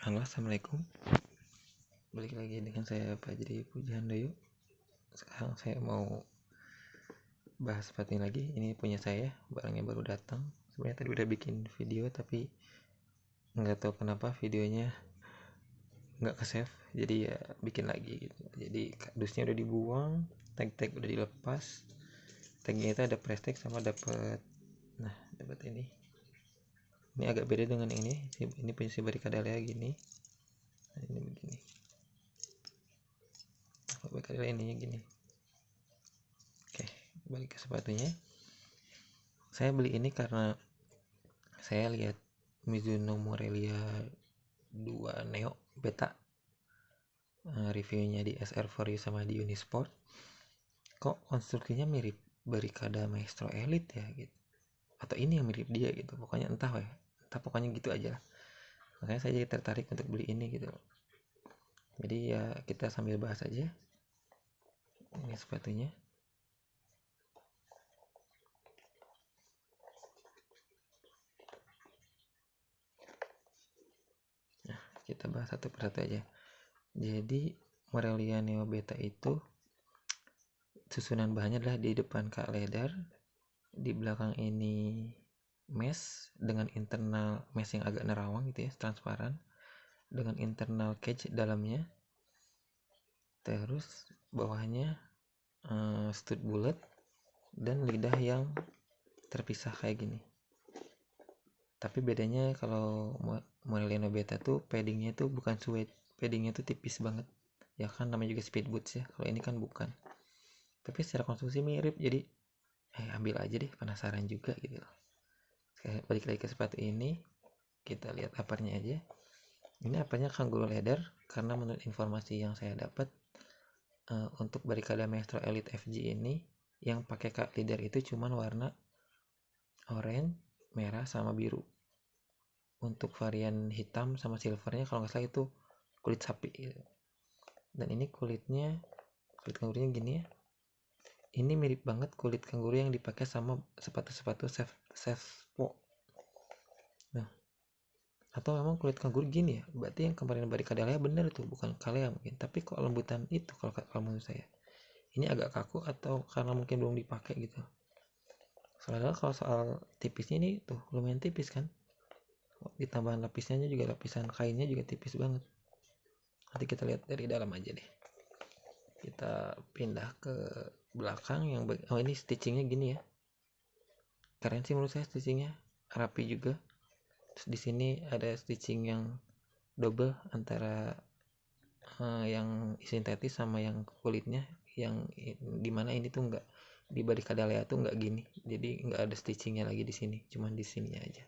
Halo, assalamualaikum. Balik lagi dengan saya Fajri Pujihandoyo. Sekarang saya mau bahas sepatu ini lagi. Ini punya saya, barangnya baru datang. Sebenarnya tadi udah bikin video, tapi nggak tahu kenapa videonya nggak ke save. Jadi ya bikin lagi gitu. Jadi kardusnya udah dibuang, tag udah dilepas. Tagnya itu ada press tag sama dapat ini. Ini agak beda dengan ini. Ini punya si Barricadalea gini. Nah, ini begini. Barricadalea ininya gini. Oke, balik ke sepatunya. Saya beli ini karena saya lihat Mizuno Morelia 2 Neo Beta, reviewnya di SR4U sama di Unisport. Kok konstruksinya mirip Barricada Maestro Elite ya gitu, atau ini yang mirip dia gitu, pokoknya entah pokoknya gitu aja lah. Makanya saya jadi tertarik untuk beli ini gitu. Jadi ya kita sambil bahas aja. Ini sepatunya. Nah, kita bahas satu persatu aja. Jadi Morelia Neo Beta itu susunan bahannya adalah di depan kak leather, di belakang ini mesh dengan internal mesh yang agak nerawang gitu ya, transparan, dengan internal cage dalamnya. Terus bawahnya stud bulat dan lidah yang terpisah kayak gini. Tapi bedanya kalau Morelia Beta tuh paddingnya tuh bukan suede, paddingnya tuh tipis banget ya kan, namanya juga speed boots ya. Kalau ini kan bukan, tapi secara konstruksi mirip, jadi ambil aja deh, penasaran juga gitu loh. Balik lagi ke sepatu ini, kita lihat uppernya aja. Ini uppernya kangaroo leather, karena menurut informasi yang saya dapat, untuk Barricada Maestro Elite FG ini yang pakai kak leather itu cuman warna orange, merah, sama biru. Untuk varian hitam sama silvernya kalau nggak salah itu kulit sapi gitu. Dan ini kulit kangurunya gini ya. Ini mirip banget kulit kanguru yang dipakai sama sepatu-sepatu Safepo. Nah, atau memang kulit kanguru gini ya, berarti yang kemarin Barricadalea bener tuh, bukan Kalea mungkin. Tapi kok lembutan itu kalau menurut saya. Ini agak kaku atau karena mungkin belum dipakai gitu. Soalnya kalau soal tipisnya ini tuh lumayan tipis kan. Ditambahan lapisnya juga, lapisan kainnya juga tipis banget. Nanti kita lihat dari dalam aja deh. Kita pindah ke belakang yang ini stitchingnya gini ya. Keren sih menurut saya, stitchingnya rapi juga. Terus di sini ada stitching yang double antara yang sintetis sama yang kulitnya, yang dimana ini tuh enggak, di Barricadalea tuh enggak gini, jadi enggak ada stitchingnya lagi di sini, cuman di sininya aja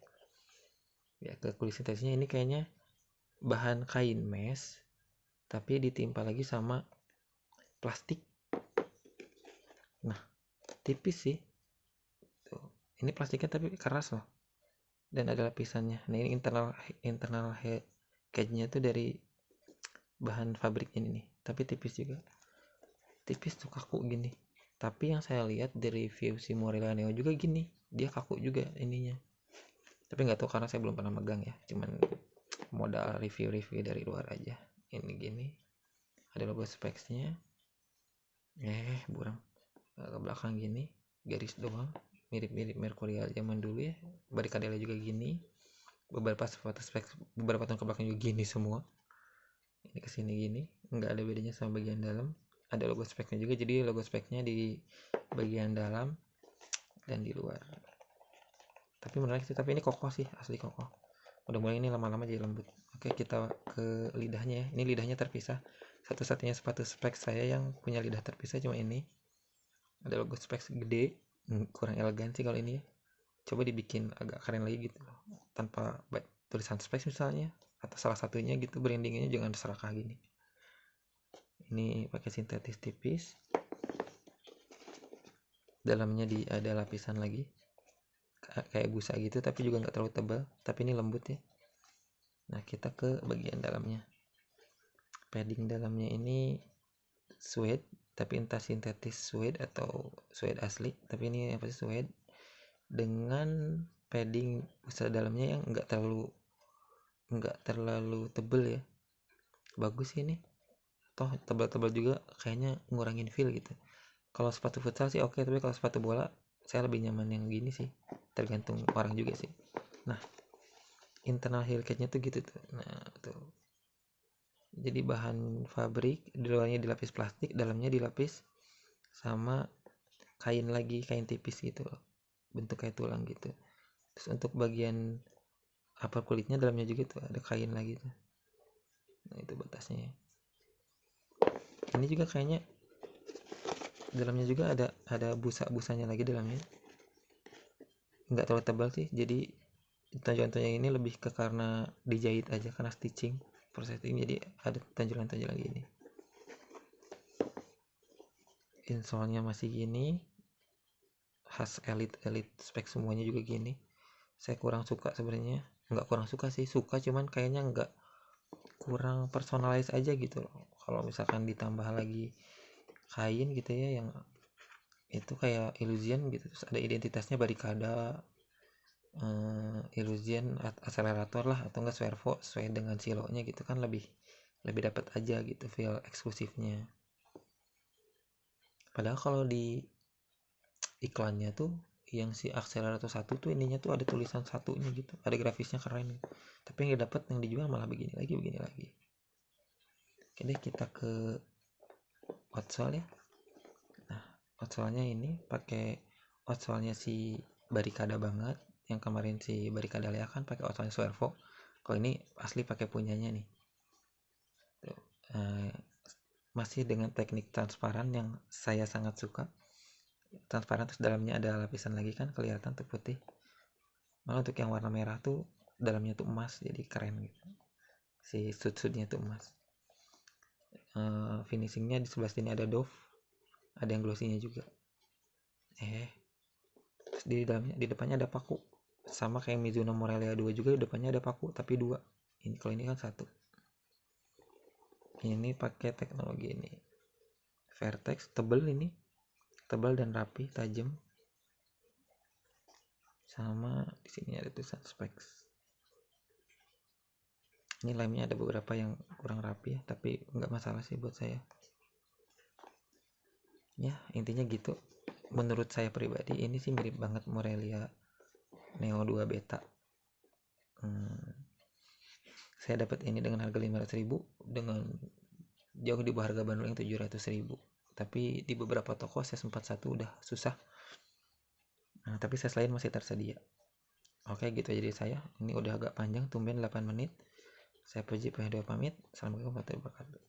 ya. Ke kulit sintetisnya ini kayaknya bahan kain mesh tapi ditimpa lagi sama plastik. Nah, tipis sih tuh. Ini plastiknya tapi keras loh, dan ada lapisannya. Nah, ini internal cage-nya tuh dari bahan fabrik ini nih, tapi tipis juga, tipis tuh, kaku gini. Tapi yang saya lihat dari review si Morelia Neo juga gini, dia kaku juga ininya. Tapi nggak tahu karena saya belum pernah megang ya, cuman modal review dari luar aja. Ini gini, ada logo specsnya, burang ke belakang gini, garis doang, mirip-mirip Mercurial zaman dulu ya. Barricadalea juga gini, beberapa tahun ke belakang juga gini semua. Ini kesini gini, nggak ada bedanya sama bagian dalam. Ada logo speknya juga, jadi logo speknya di bagian dalam dan di luar. Tapi menarik sih, tapi ini kokoh sih, asli kokoh. Udah mulai ini lama-lama jadi lembut. Oke, kita ke lidahnya ya. Ini lidahnya terpisah. Satu-satunya sepatu spek saya yang punya lidah terpisah cuma ini. Ada logo spek gede, kurang elegan sih kalau ini ya. Coba dibikin agak keren lagi gitu, tanpa tulisan spek misalnya, atau salah satunya gitu, brandingnya jangan serakah gini. Ini pakai sintetis tipis, dalamnya ada lapisan lagi kayak busa gitu, tapi juga nggak terlalu tebal, tapi ini lembut ya. Nah, kita ke bagian dalamnya. Padding dalamnya ini suede, tapi entah sintetis suede atau suede asli, tapi ini apa sih, suede dengan padding busa dalamnya yang nggak terlalu nggak terlalu tebel ya, bagus sih ini. Toh tebal-tebal juga kayaknya ngurangin feel gitu. Kalau sepatu futsal sih oke, tapi kalau sepatu bola saya lebih nyaman yang gini sih, tergantung orang juga sih. Nah, internal heel catnya tuh gitu tuh. Nah tuh, jadi bahan fabrik, luarnya dilapis plastik, dalamnya dilapis sama kain lagi, kain tipis gitu loh, bentuk kayak tulang gitu. Terus untuk bagian upper kulitnya dalamnya juga tuh ada kain lagi tuh. Nah itu batasnya. Ini juga kayaknya dalamnya juga ada busa-busanya lagi dalamnya. Nggak terlalu tebal sih, jadi tonjolan-tonjolan ini lebih ke karena dijahit aja, karena stitching proses ini, jadi ada tonjolan-tonjolan gini. Insole-nya masih gini, khas elite spek semuanya juga gini. Saya kurang suka sebenarnya, nggak kurang suka sih, suka cuman kayaknya nggak, kurang personalize aja gitu loh. Kalau misalkan ditambah lagi kain gitu ya, yang itu kayak Illusion gitu, terus ada identitasnya Barricada, Illusion, akselerator lah, atau enggak Swervo sesuai dengan silonya gitu kan, lebih lebih dapat aja gitu feel eksklusifnya. Padahal kalau di iklannya tuh yang si akselerator satu tuh ininya tuh ada tulisan satunya gitu, ada grafisnya keren gitu. Tapi yang dapat, yang dijual malah begini lagi begini lagi. Oke deh, kita ke outsole ya. Nah, outsole-nya ini pakai outsole-nya si Barricada banget. Yang kemarin si Barricada Lea kan pakai outsole-nya Swervo. Kalau ini asli pakai punyanya nih. Tuh. Masih dengan teknik transparan yang saya sangat suka. Transparan terus dalamnya ada lapisan lagi kan, kelihatan tuh putih. Malah untuk yang warna merah tuh dalamnya tuh emas, jadi keren gitu. Si sud-sudnya tuh emas. Finishingnya di sebelah sini ada doff, ada yang glossy-nya juga. Terus di dalamnya, di depannya ada paku, sama kayak Mizuno Morelia 2 juga, di depannya ada paku tapi dua. Ini kalau ini kan satu. Ini pakai teknologi ini Vertex, tebel ini, tebal dan rapi, tajam. Sama di sini ada tulisan specs. Ini lemnya ada beberapa yang kurang rapi ya, tapi nggak masalah sih buat saya. Ya intinya gitu. Menurut saya pribadi ini sih mirip banget Morelia Neo 2 Beta. Saya dapat ini dengan harga 500.000, dengan jauh di bawah harga bandrol yang 700.000. Tapi di beberapa toko saya sempat satu udah susah. Nah, tapi saya selain masih tersedia. Oke, gitu jadi saya. Ini udah agak panjang, tumben 8 menit. Saya Puji P2 pamit. Assalamualaikum warahmatullahi wabarakatuh.